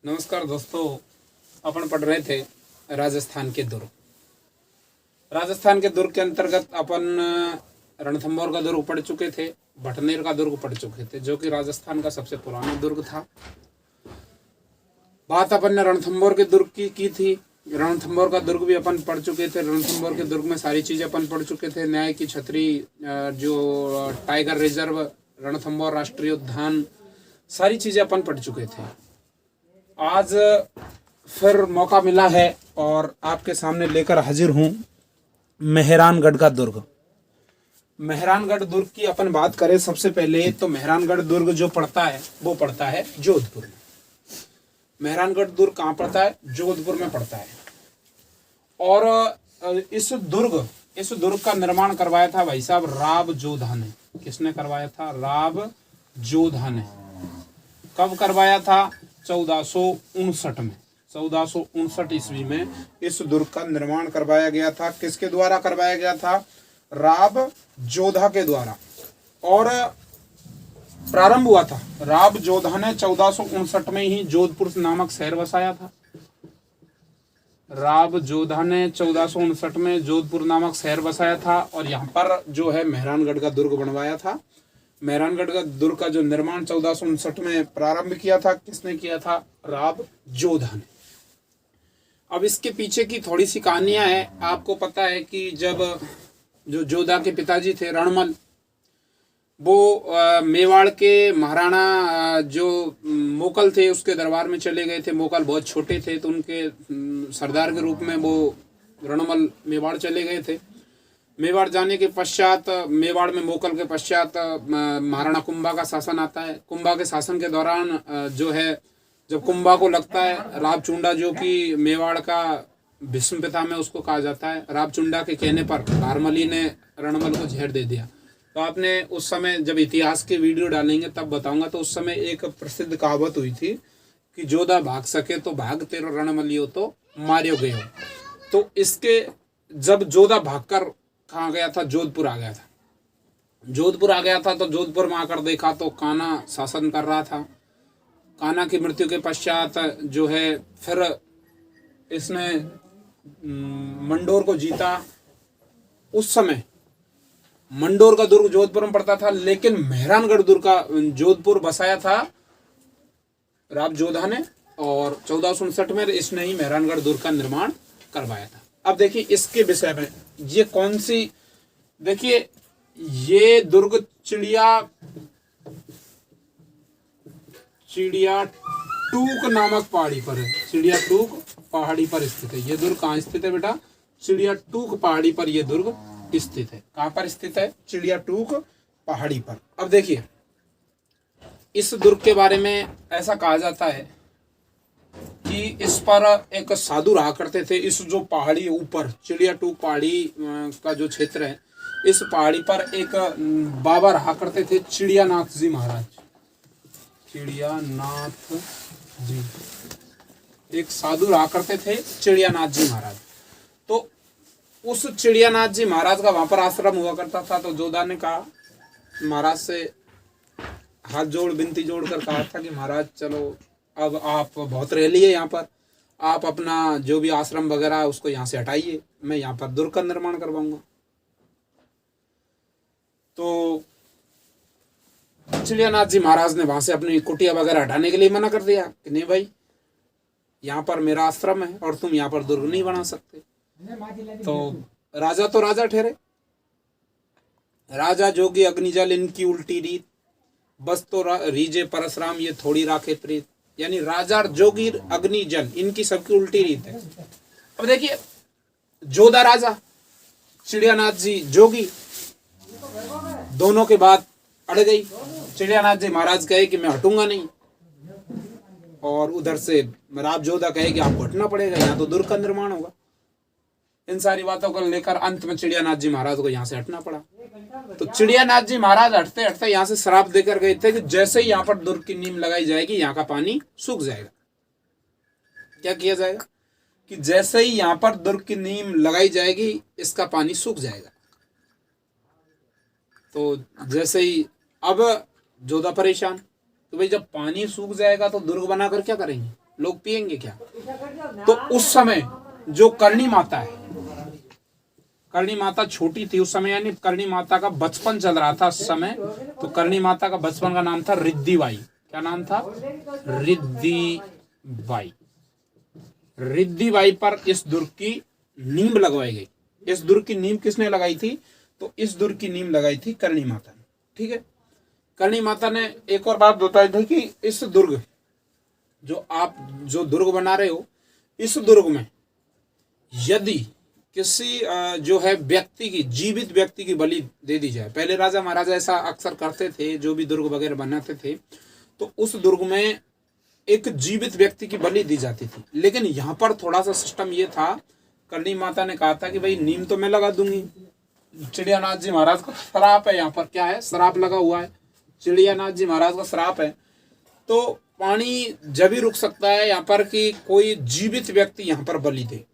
नमस्कार दोस्तों, अपन पढ़ रहे थे राजस्थान के दुर्ग। राजस्थान के दुर्ग के अंतर्गत अपन रणथंभौर का दुर्ग पढ़ चुके थे, भटनेर का दुर्ग पढ़ चुके थे, जो कि राजस्थान का सबसे पुराना दुर्ग था। बात अपन ने रणथंभौर के दुर्ग की थी। रणथंभौर का दुर्ग भी अपन पढ़ चुके थे। रणथंभौर के दुर्ग में सारी चीजें अपन पढ़ चुके थे। न्याय की छतरी, जो टाइगर रिजर्व, रणथंभौर राष्ट्रीय उद्यान, सारी चीजें अपन पढ़ चुके थे। आज फिर मौका मिला है और आपके सामने लेकर हाजिर हूं मेहरानगढ़ का दुर्ग। मेहरानगढ़ दुर्ग की अपन बात करें सबसे पहले तो मेहरानगढ़ दुर्ग जो पड़ता है वो पड़ता है जोधपुर में। मेहरानगढ़ दुर्ग कहाँ पड़ता है? जोधपुर में पड़ता है। और इस दुर्ग का निर्माण करवाया था भाई साहब राव जोधा ने। किसने करवाया था? राव जोधा ने। कब करवाया था? 1459 में। 1459 ईस्वी में इस दुर्ग का निर्माण करवाया गया था। किसके द्वारा करवाया गया था? राव जोधा के द्वारा। और प्रारंभ हुआ था, राव जोधा ने 1459 में ही जोधपुर नामक शहर बसाया था। राव जोधा ने 1459 में जोधपुर नामक शहर बसाया था और यहाँ पर जो है मेहरानगढ़ का दुर्ग बनवाया था। मेहरानगढ़ का दुर्ग का जो निर्माण 1459 में प्रारंभ किया था, किसने किया था? राव जोधा ने। अब इसके पीछे की थोड़ी सी कहानियां हैं। आपको पता है कि जब जो जोधा के पिताजी थे रणमल, वो मेवाड़ के महाराणा जो मोकल थे उसके दरबार में चले गए थे। मोकल बहुत छोटे थे तो उनके सरदार के रूप में वो रणमल मेवाड़ चले गए थे। मेवाड़ जाने के पश्चात, मेवाड़ में मोकल के पश्चात महाराणा कुंभा का शासन आता है। कुंभा के शासन के दौरान जो है, जब कुंभा को लगता है, रावचुंडा जो कि मेवाड़ का भीष्म पितामह उसको कहा जाता है, रावचुंडा के कहने पर भारमली ने रणमल को जहर दे दिया। तो आपने उस समय जब इतिहास के वीडियो डालेंगे तब बताऊंगा, तो उस समय एक प्रसिद्ध कहावत हुई थी कि जोधा भाग सके तो भाग तेरो रणमलियो तो मारियो गयो। तो इसके जब जोधा भागकर कहाँ गया था? जोधपुर आ गया था। जोधपुर आ गया था तो जोधपुर में आकर देखा तो कान्हा शासन कर रहा था। कान्हा की मृत्यु के पश्चात जो है फिर इसने मंडोर को जीता। उस समय मंडोर का दुर्ग जोधपुर में पड़ता था, लेकिन मेहरानगढ़ दुर्ग का जोधपुर बसाया था राव जोधा ने और 1459 में इसने ही मेहरानगढ़ दुर्ग का निर्माण करवाया था। अब देखिए इसके विषय में, ये कौन सी, देखिए ये दुर्ग चिड़िया टूक नामक पहाड़ी पर है। चिड़िया टूक पहाड़ी पर स्थित है। ये दुर्ग कहाँ स्थित है बेटा? चिड़िया टूक पहाड़ी पर ये दुर्ग स्थित है। कहाँ पर स्थित है? चिड़िया टूक पहाड़ी पर। अब देखिए इस दुर्ग के बारे में ऐसा कहा जाता है कि इस पर एक साधु रहा करते थे। इस जो पहाड़ी ऊपर चिड़िया टूक पहाड़ी का जो क्षेत्र है, इस पहाड़ी पर एक बाबा रहा करते थे, चिड़ियानाथ जी महाराज। चिड़ियानाथ जी एक साधु रहा करते थे, चिड़ियानाथ जी महाराज। तो उस चिड़ियानाथ जी महाराज का वहां पर आश्रम हुआ करता था। तो जोधा ने कहा, महाराज से हाथ जोड़ विनती जोड़ कर कहा था कि महाराज चलो अब आप बहुत रह लिए यहाँ पर, आप अपना जो भी आश्रम वगैरह है उसको यहाँ से हटाइए, मैं यहाँ पर दुर्ग का निर्माण करवाऊंगा। तो चिड़ियानाथ जी महाराज ने वहां से अपनी कुटिया वगैरह हटाने के लिए मना कर दिया कि नहीं भाई, यहाँ पर मेरा आश्रम है और तुम यहाँ पर दुर्ग नहीं बना सकते। तो राजा ठहरे। राजा जोगी अग्निजल इनकी उल्टी रीत, बस तो रीजे परशुराम ये थोड़ी राखे प्रीत। यानी राजा जोगी अग्निजल इनकी सबकी उल्टी रीत है। अब देखिए जोधा राजा, चिड़ियानाथ जी जोगी, दोनों के बात अड़ गई। चिड़ियानाथ जी महाराज कहे कि मैं हटूंगा नहीं, और उधर से राव जोधा कहे कि आपको हटना पड़ेगा, यहाँ तो दुर्ग का निर्माण होगा। इन सारी बातों को लेकर अंत में चिड़ियानाथ जी महाराज को यहाँ से हटना पड़ा। तो चिड़ियानाथ जी महाराज हटते हटते यहाँ से श्राप देकर गए थे कि जैसे ही यहाँ पर दुर्ग की नींव लगाई जाएगी यहाँ का पानी सूख जाएगा। क्या किया जाएगा? कि जैसे ही यहाँ पर दुर्ग की नींव लगाई जाएगी इसका पानी सूख जाएगा। तो जैसे ही अब जोधा परेशान, तो भाई जब पानी सूख जाएगा तो दुर्ग बनाकर क्या करेंगे? लोग पिएंगे क्या? तो उस समय जो करणी माता है, करणी माता छोटी थी उस समय, यानी करणी माता का बचपन चल रहा था उस समय। तो करणी माता का बचपन का नाम था रिद्धिबाई। क्या नाम था? रिद्धिबाई। रिद्धिबाई पर इस दुर्ग की नींव लगवाई गई। इस दुर्ग की नींव किसने लगाई थी? तो इस दुर्ग की नींव लगाई थी करणी माता ने। ठीक है, करणी माता ने एक और बात बताई थी कि इस दुर्ग, जो आप जो दुर्ग बना रहे हो, इस दुर्ग में यदि किसी जो है व्यक्ति की, जीवित व्यक्ति की बलि दे दी जाए, पहले राजा महाराजा ऐसा अक्सर करते थे, जो भी दुर्ग वगैरह बनाते थे, तो उस दुर्ग में एक जीवित व्यक्ति की बलि दी जाती थी। लेकिन यहाँ पर थोड़ा सा सिस्टम ये था, करणी माता ने कहा था कि भाई नीम तो मैं लगा दूंगी, चिड़ियानाथ जी महाराज का श्राप है, यहाँ पर क्या है, श्राप लगा हुआ है, चिड़ियानाथ जी महाराज का श्राप है, तो पानी जब ही रुक सकता है यहाँ पर कि कोई जीवित व्यक्ति यहाँ पर बलि दे।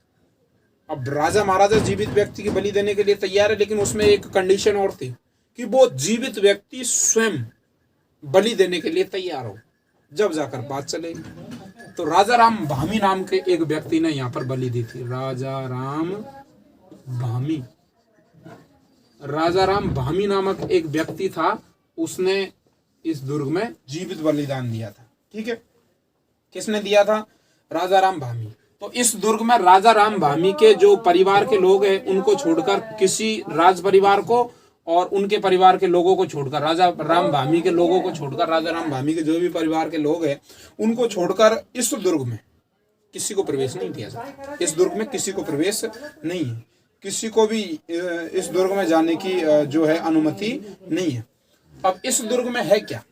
अब राजा महाराजा जीवित व्यक्ति की बलि देने के लिए तैयार है, लेकिन उसमें एक कंडीशन और थी कि वो जीवित व्यक्ति स्वयं बलि देने के लिए तैयार हो, जब जाकर बात चलेगी। तो राजा राम भामी नाम के एक व्यक्ति ने यहाँ पर बलि दी थी। राजा राम भामी, राजा राम भामी नामक एक व्यक्ति था, उसने इस दुर्ग में जीवित बलिदान दिया था। ठीक है, किसने दिया था? राजा राम भामी। तो इस दुर्ग में राजा राम भामी के जो परिवार के लोग हैं, उनको छोड़कर किसी राज परिवार को और उनके परिवार के लोगों को छोड़कर, राजा राम भामी के लोगों को छोड़कर, राजा राम भामी के जो भी परिवार के लोग हैं उनको छोड़कर इस दुर्ग में किसी को प्रवेश नहीं दिया जाता। इस दुर्ग में किसी को प्रवेश नहीं है, किसी को भी इस दुर्ग में जाने की जो है अनुमति नहीं है। अब इस दुर्ग में है क्या,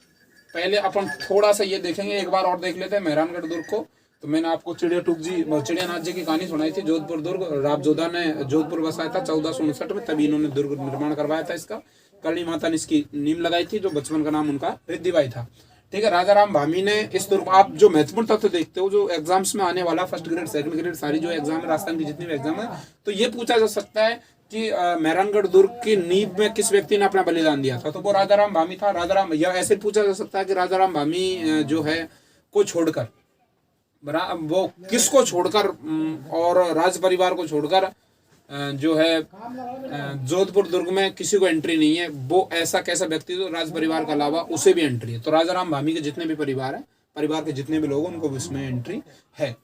पहले अपन थोड़ा सा ये देखेंगे, एक बार और देख लेते हैं मेहरानगढ़ दुर्ग को। तो मैंने आपको चिड़ियानाथ जी की कहानी सुनाई थी, जोधपुर दुर्ग, रावजोधा ने जोधपुर बसाया था 1459 में, तभी इन्होंने दुर्ग निर्माण करवाया था इसका। करणी माता ने इसकी नींव लगाई थी, जो बचपन का नाम उनका रिद्धिबाई था। ठीक है, राजा राम भामी ने इस दुर्ग, आप जो महत्वपूर्ण तथ्य देखते हो जो एग्जाम्स में आने वाला, फर्स्ट ग्रेड सेकंड ग्रेड सारी जो एग्जाम है राजस्थान की जितनी भी एग्जाम है, तो ये पूछा जा सकता है कि मेहरानगढ़ दुर्ग की नींव में किस व्यक्ति ने अपना बलिदान दिया था, तो वो राजा राम भामी था। राजा राम, या ऐसे पूछा जा सकता है कि राजा राम भामी जो है को छोड़कर, वो किसको छोड़कर और राज परिवार को छोड़कर जो है जोधपुर दुर्ग में किसी को एंट्री नहीं है, वो ऐसा कैसा व्यक्ति जो राज परिवार के अलावा उसे भी एंट्री है। तो राजा राम भामी के जितने भी परिवार है, परिवार के जितने भी लोग, उनको इसमें एंट्री है।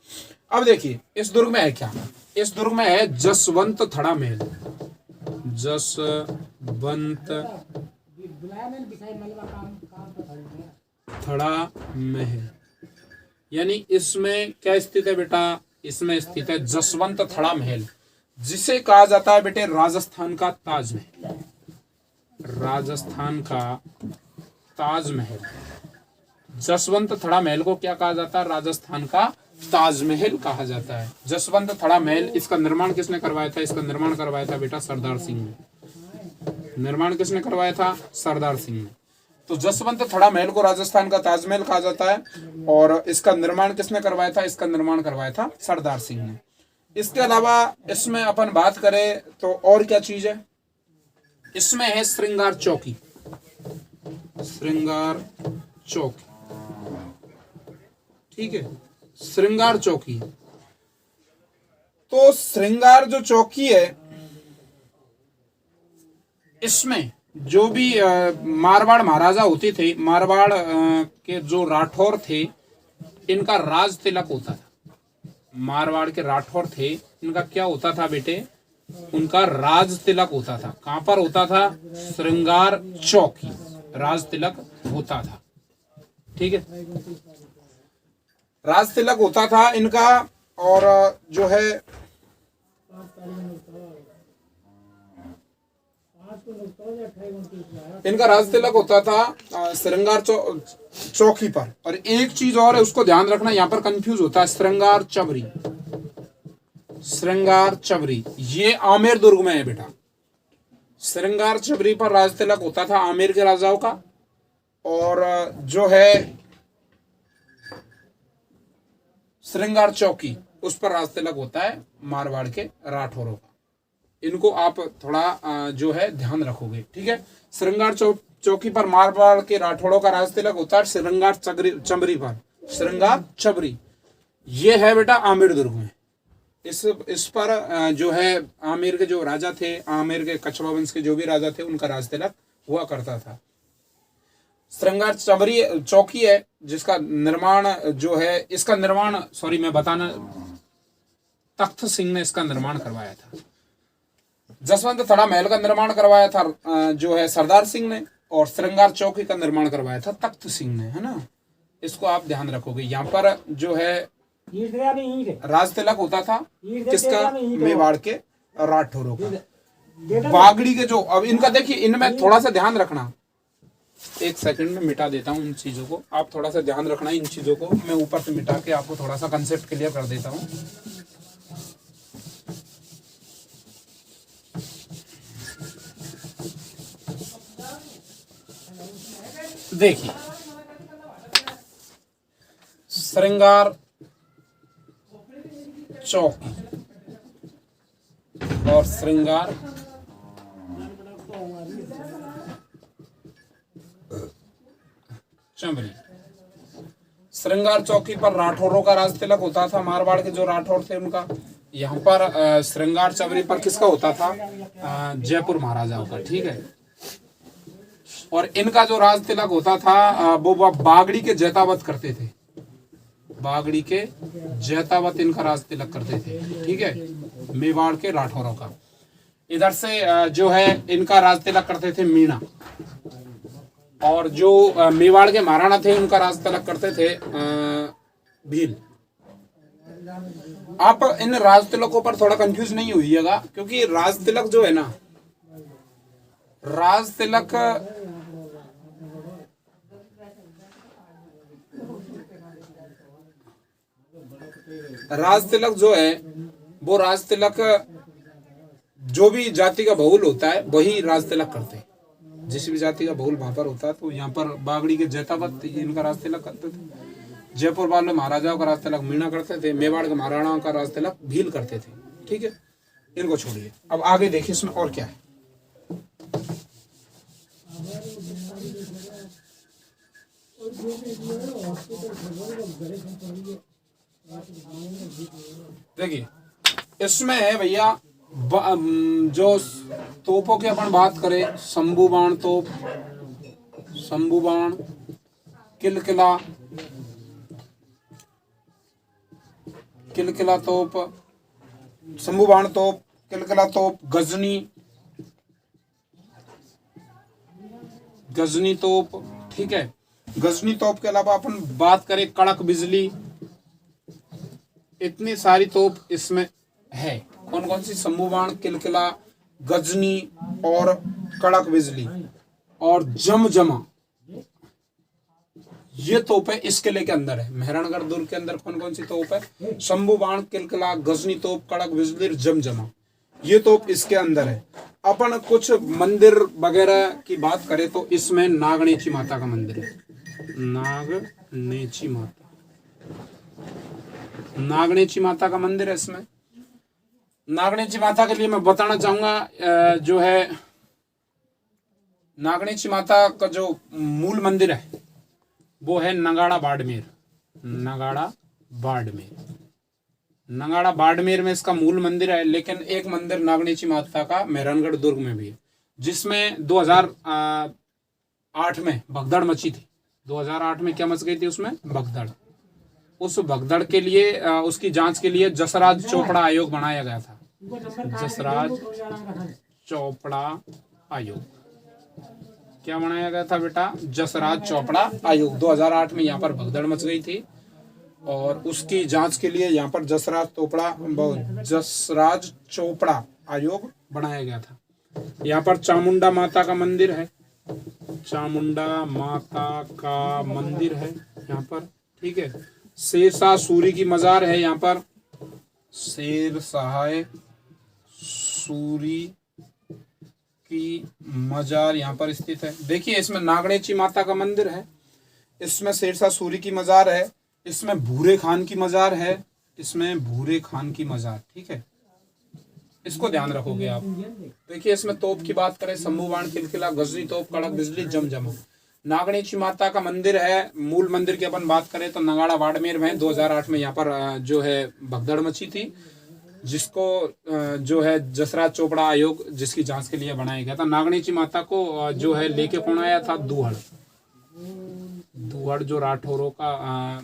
अब देखिए इस दुर्ग में है क्या, इस दुर्ग में है जसवंत थड़ा महल। जसवंत थड़ा महल, यानी इसमें क्या स्थित है बेटा, इसमें स्थित है जसवंत थड़ा महल, जिसे कहा जाता है बेटे राजस्थान का ताजमहल। राजस्थान का ताजमहल, जसवंत थड़ा महल को क्या कहा जाता है? राजस्थान का ताजमहल कहा जाता है। जसवंत थड़ा महल, इसका निर्माण किसने करवाया था? इसका निर्माण करवाया था बेटा सरदार सिंह ने। निर्माण किसने करवाया था? सरदार सिंह ने। तो जसवंत थड़ा महल को राजस्थान का ताजमहल कहा जाता है, और इसका निर्माण किसने करवाया था? इसका निर्माण करवाया था सरदार सिंह ने। इसके अलावा इसमें अपन बात करें तो और क्या चीज है, इसमें है श्रृंगार चौकी। श्रृंगार चौकी, ठीक है, श्रृंगार चौकी। तो श्रृंगार जो चौकी है, इसमें जो भी मारवाड़ महाराजा होते थे, मारवाड़ के जो राठौर थे, इनका राज तिलक होता था। मारवाड़ के राठौर थे, इनका क्या होता था बेटे? उनका राज तिलक होता था। कहां पर होता था? श्रृंगार चौकी राज तिलक होता था। ठीक है, राज तिलक होता था इनका, और जो है इनका राज तिलक होता था श्रृंगार चौकी पर। और एक चीज और है, उसको ध्यान रखना, यहाँ पर कंफ्यूज होता है, श्रृंगार चबरी। श्रृंगार चबरी ये आमेर दुर्ग में है बेटा। श्रृंगार चबरी पर राज तिलक होता था आमेर के राजाओं का, और जो है श्रृंगार चौकी उस पर राज तिलक होता है मारवाड़ के राठौरों का। इनको आप थोड़ा जो है ध्यान रखोगे। ठीक है, श्रृंगार चौकी पर मारवाड़ के राठौड़ों का राज तिलक होता है, श्रृंगार चबरी पर, श्रृंगार चबरी ये है बेटा आमेर दुर्ग में। इस पर जो है आमेर के जो राजा थे, आमेर के कछवा वंश के जो भी राजा थे, उनका राज तिलक हुआ करता था। श्रृंगार चबरी चौकी है जिसका निर्माण जो है, इसका निर्माण सॉरी मैं बताना, तख्त सिंह ने इसका निर्माण करवाया था। जसवंत थड़ा महल का निर्माण करवाया था जो है सरदार सिंह ने, और श्रृंगार चौकी का निर्माण करवाया था तख्त सिंह ने, है ना। इसको आप ध्यान रखोगे। यहाँ पर जो है राज तिलक होता था किसका, मेवाड़ के राठौरों का। बागड़ी के जो, अब इनका देखिए, इनमें थोड़ा सा ध्यान रखना, एक सेकंड में मिटा देता हूँ इन चीजों को, आप थोड़ा सा ध्यान रखना इन चीजों को, मैं ऊपर से मिटा के आपको थोड़ा सा कंसेप्ट क्लियर कर देता हूँ। देखिए, श्रृंगार चौकी और श्रृंगार चंबरी। श्रृंगार चौकी पर राठौरों का राज तिलक होता था, मारवाड़ के जो राठौर थे उनका। यहाँ पर श्रृंगार चबरी पर किसका होता था, जयपुर महाराजाओं का, ठीक है। और इनका जो राज तिलक होता था वो बागड़ी के जैतावत करते थे, बागड़ी के जैतावत इनका राज तिलक करते थे, ठीक है, मेवाड़ के राठौरों का। इधर से जो है इनका राज तिलक करते थे मीणा, और जो मेवाड़ के महाराणा थे उनका राज तिलक करते थे भील। आप इन राज तिलकों पर थोड़ा कंफ्यूज नहीं होइएगा, क्योंकि राज तिलक जो है ना, राज तिलक जो है वो राज तिलक जो भी जाति का बहुल होता है वही राज तिलक करते हैं। जिस भी जाति का बहुल वहां पर होता है, तो यहाँ पर बागड़ी के जैतावत इनका राज तिलक करते थे, जयपुर वाले महाराजाओं का राज तिलक मीणा करते थे, मेवाड़ के महाराणाओं का राज तिलक भील करते थे, ठीक है। इनको छोड़िए, अब आगे देखिए इसमें और क्या है। देखिए इसमें है भैया, जो तोपों की अपन बात करें, शंभू बाण तोप, शंभू बाण, किलकिला, किलकिला तोप, शंभू बाण तोप, किलकिला तोप, गजनी, गजनी तोप, ठीक है। गजनी तोप के अलावा अपन बात करें कड़क बिजली, इतनी सारी तोप इसमें है। कौन कौन सी, शंभू बाण, किलकिला, गजनी और कड़क बिजली और जमजमा, ये तोप है इस किले के अंदर है। मेहरानगढ़ दुर्ग के अंदर कौन कौन सी तोप है, शंभू बाण, किलकिला, गजनी तोप, कड़क बिजली और जमजमा, ये तोप इसके अंदर है। अपन कुछ मंदिर वगैरह की बात करें तो इसमें नागणेची माता का मंदिर है, नागणेची माता, नागणेची माता का मंदिर है इसमें। नागणेची माता के लिए मैं बताना चाहूंगा, जो है नागणेची माता का जो मूल मंदिर है वो है नगाड़ा बाड़मेर, नगाड़ा बाड़मेर, नगाड़ा बाड़मेर में इसका मूल मंदिर है। लेकिन एक मंदिर नागणेची माता का मेहरानगढ़ दुर्ग में भी है, जिसमें 2008 में भगदड़ मची थी। 2008 में क्या मच गई थी उसमें, भगदड़। उस भगदड़ के लिए, उसकी जांच के लिए जसराज चोपड़ा आयोग बनाया गया था, जसराज चोपड़ा आयोग। क्या बनाया गया था बेटा, जसराज चोपड़ा आयोग। 2008 में यहाँ पर भगदड़ मच गई थी और उसकी जांच के लिए यहाँ पर जसराज चोपड़ा आयोग बनाया गया था। यहाँ पर चामुंडा माता का मंदिर है, चामुंडा माता का मंदिर है यहाँ पर, ठीक है। शेरशाह सूरी की मजार है यहाँ पर, शेरशाह सूरी की मजार यहाँ पर स्थित है। देखिए इसमें नागणेची माता का मंदिर है, इसमें शेरशाह सूरी की मजार है, इसमें भूरे खान की मजार है, इसमें भूरे खान की मजार, ठीक है। इसको ध्यान रखोगे आप। देखिए इसमें तोप की बात करें, शंभू बाण, किलकिला, गजनी तोप, कड़क बिजली, जमजमा, नागणेची माता का मंदिर है, मूल मंदिर की अपन बात करें तो नगाड़ा बाड़मेर में 2008 में यहाँ पर जो है भगदड़ मची थी, जिसको जो है जसराज चोपड़ा आयोग जिसकी जांच के लिए बनाया गया था। नागणेची माता को जो है लेके कौन आया था? दूहड़ जो राठौरों का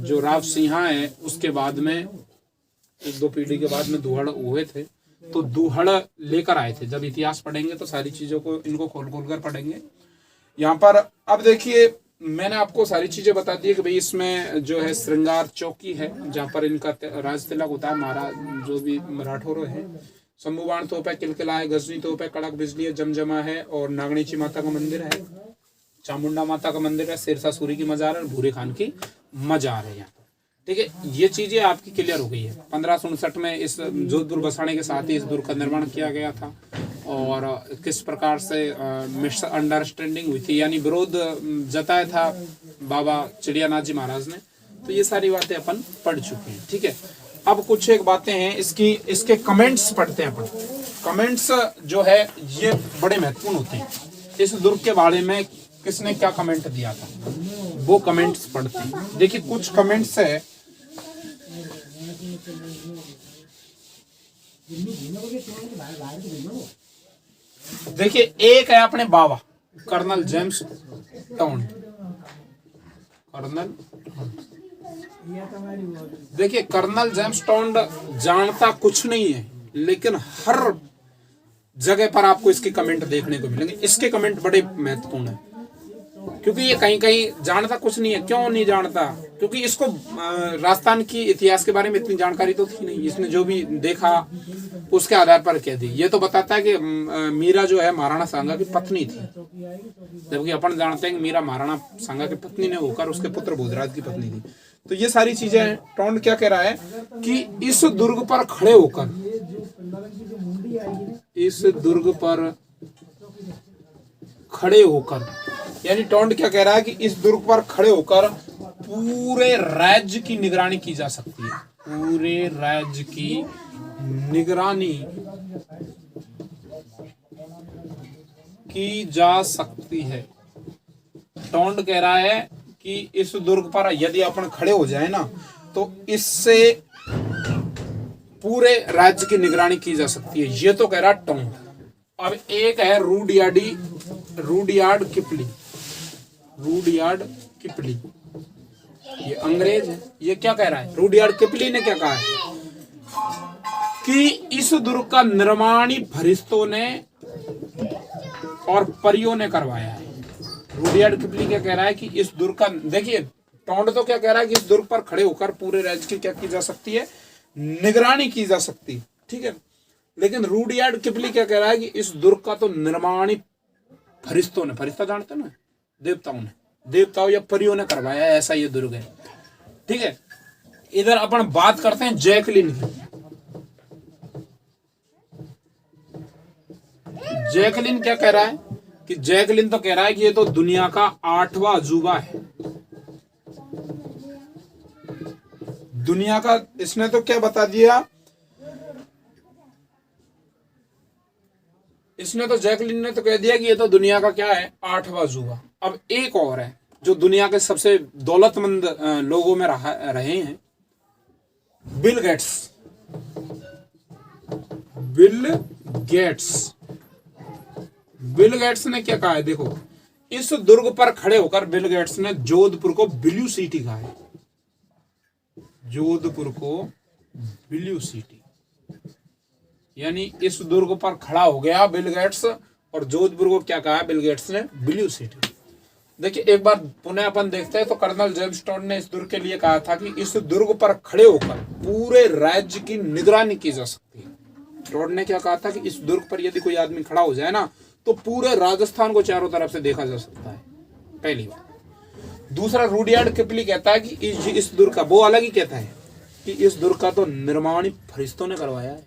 जो राव सिंहा है, उसके बाद में एक दो पीढ़ी के बाद में दूहड़ हुए थे, तो दूहड़ लेकर आए थे। जब इतिहास पढ़ेंगे तो सारी चीजों को इनको खोल खोल कर पढ़ेंगे। यहाँ पर अब देखिए, मैंने आपको सारी चीजें बता दी है कि भाई इसमें जो है श्रृंगार चौकी है जहाँ पर इनका राज तिलक होता है। महाराज जो भी राठौर है, शंभुबाण तोप है, किलकिला है, गजनी तोप है, कड़क बिजली है, जमजमा है, और नागणेची माता का मंदिर है, चामुंडा माता का मंदिर है, शेरशाह सूरी की मजार है, और भूरे खान की मजार है यहाँ पर। ठीक है, ये चीजें आपकी क्लियर हो गई है। 1559 में इस जोधपुर बसाने के साथ ही इस दुर्ग का निर्माण किया गया था, और किस प्रकार से मिस अंडरस्टैंडिंग हुई थी, यानी विरोध जताया था बाबा चिड़ियानाथ जी महाराज ने। तो ये सारी बातें अपन पढ़ चुके हैं। ठीक है, अब कुछ एक बातें हैं इसके कमेंट्स पढ़ते हैं अपन। कमेंट्स जो है ये बड़े महत्वपूर्ण होते हैं। इस दुर्ग के बारे में किसने क्या कमेंट दिया था, वो कमेंट्स पढ़ते हैं। देखिए कुछ कमेंट्स है, देखिए एक है अपने बाबा कर्नल जेम्स टाउन। देखिए कर्नल जेम्स टाउन जानता कुछ नहीं है, लेकिन हर जगह पर आपको इसके कमेंट देखने को मिलेंगे। इसके कमेंट बड़े महत्वपूर्ण है, क्योंकि ये कहीं कहीं जानता कुछ नहीं है। क्यों नहीं जानता? क्योंकि इसको राजस्थान की इतिहास के बारे में इतनी जानकारी तो थी नहीं। इसने जो भी देखा उसके आधार पर कह दी। ये तो बताता है कि मीरा जो है महाराणा सांगा की पत्नी थी, जबकि अपन जानते हैं कि मीरा महाराणा सांगा की पत्नी ने होकर उसके पुत्र भोजराज की पत्नी थी। तो ये सारी चीजें टोंड क्या कह रहा है कि इस दुर्ग पर खड़े होकर, इस दुर्ग पर खड़े होकर, यानी टोंड क्या कह रहा है कि इस दुर्ग पर खड़े होकर पूरे राज्य की निगरानी की जा सकती है। पूरे राज्य की निगरानी की जा सकती है। टोंड कह रहा है कि इस दुर्ग पर यदि अपन खड़े हो जाए ना, तो इससे पूरे राज्य की निगरानी की जा सकती है। ये तो कह रहा टोंड। अब एक है रूडयार्ड किपली, ये अंग्रेज है। ये क्या कह रहा है? रूडयार्ड किपली ने क्या कहा है कि इस दुर्ग का निर्माण ही फरिश्तों ने और परियों ने करवाया है। रूडयार्ड किपली क्या कह रहा है कि इस दुर्ग का, देखिए टोंड तो क्या कह रहा है कि इस दुर्ग पर खड़े होकर पूरे राज्य की क्या की जा सकती है? निगरानी की जा सकती है। ठीक है, लेकिन रूडयार्ड किपली क्या कह रहा है कि इस दुर्ग का तो निर्माण ही फरिश्तों ने, फरिश्ता जानते ना, देवताओं या परियों ने करवाया है, ऐसा ये दुर्ग है। ठीक है, इधर अपन बात करते हैं जैकलिन की। जैकलिन क्या कह रहा है कि जैकलिन तो कह रहा है कि ये तो दुनिया का 8वां अजूबा है। दुनिया का, इसने तो क्या बता दिया, इसने तो जैकलिन ने तो कह दिया कि ये तो दुनिया का क्या है? 8वां अजूबा। अब एक और है जो दुनिया के सबसे दौलतमंद लोगों में रहे हैं, बिल गेट्स ने क्या कहा है? देखो, इस दुर्ग पर खड़े होकर बिल गेट्स ने जोधपुर को ब्लू सिटी कहा है। जोधपुर को ब्लू सिटी, यानी इस दुर्ग पर खड़ा हो गया बिल गेट्स, और जोधपुर को क्या कहा बिल गेट्स ने? Blue city. देखिए एक बार पुनः अपन देखते हैं तो कर्नल जेम्स टाउन ने इस दुर्ग के लिए कहा था कि इस दुर्ग पर खड़े होकर पूरे राज्य की निगरानी की जा सकती है। टाउन ने क्या कहा था कि इस दुर्ग पर यदि कोई आदमी खड़ा हो जाए ना, तो पूरे राजस्थान को चारों तरफ से देखा जा सकता है, पहली बात। दूसरा, रूडयार्ड किपली कहता है कि इस दुर्ग का, वो अलग ही कहता है कि इस दुर्ग का तो निर्माण फरिश्तों ने करवाया है,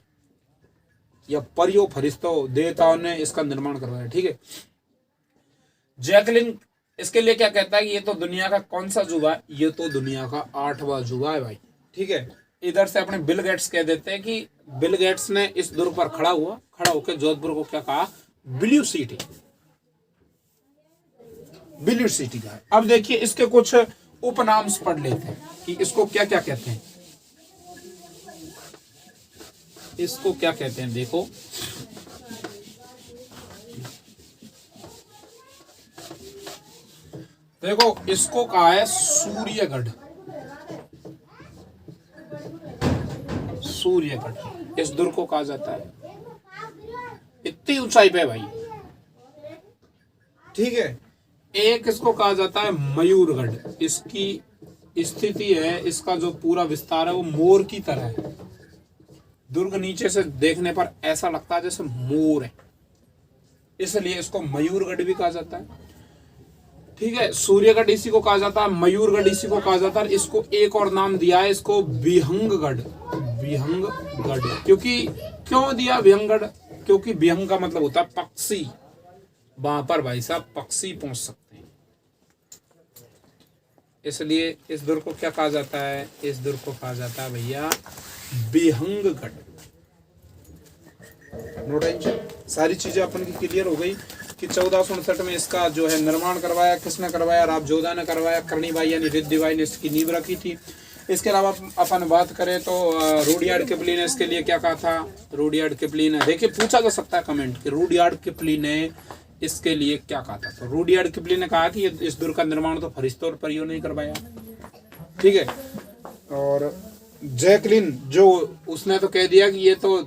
या परियों फरिश्तों देवताओं ने इसका निर्माण करवाया। ठीक है, जैकलिन इसके लिए क्या कहता है कि ये तो दुनिया का कौन सा अजूबा है? ये तो दुनिया का 8वां अजूबा है भाई। ठीक है, इधर से अपने बिल गेट्स कह देते हैं कि बिल गेट्स ने इस दुर्ग पर खड़ा होकर जोधपुर को क्या कहा? Blue city. बिलीड सिटी का है। अब देखिए इसके कुछ उपनाम पढ़ लेते हैं कि इसको क्या क्या कहते हैं। इसको क्या कहते हैं, देखो देखो इसको कहा है सूर्यगढ़। सूर्यगढ़ इस दुर्ग को कहा जाता है। इतनी ऊंचाई पे भाई, ठीक है। एक इसको कहा जाता है मयूरगढ़। इसकी स्थिति है, इसका जो पूरा विस्तार है वो मोर की तरह है। दुर्ग नीचे से देखने पर ऐसा लगता है जैसे मोर है, इसलिए इसको मयूरगढ़ भी कहा जाता है। ठीक है, सूर्यगढ़ इसी को कहा जाता है, मयूरगढ़ इसी को कहा जाता है। इसको एक और नाम दिया है, इसको विहंगगढ़। विहंगगढ़ क्यों दिया विहंगगढ़? क्योंकि विहंग का मतलब होता है पक्षी। वहां पर भाई साहब पक्षी पहुंच सकते हैं, इसलिए इस दुर्ग को क्या कहा जाता है? इस दुर्ग को कहा जाता है भैया विहंगगढ़। सारी चीजें अपन की क्लियर हो गई कि 1459 में इसका जो है निर्माण करवाया। किसने करवाया? रावजोधा ने करवाया। करनीबाई यानी रिद्धिबाई ने इसकी नींव रखी थी। इसके अलावा अपन बात करें तो रुडयार्ड किपली ने इसके लिए क्या कहा था? रुडयार्ड किपली ने, देखिए पूछा जा सकता है कमेंट कि रुडयार्ड किपली ने इसके लिए क्या कहा था। तो रुडयार्ड किपली ने कहा कि इस दुर्ग का निर्माण तो फरिश्तों और परियों ने करवाया, ठीक है। और जैकलिन जो उसने तो कह दिया कि ये तो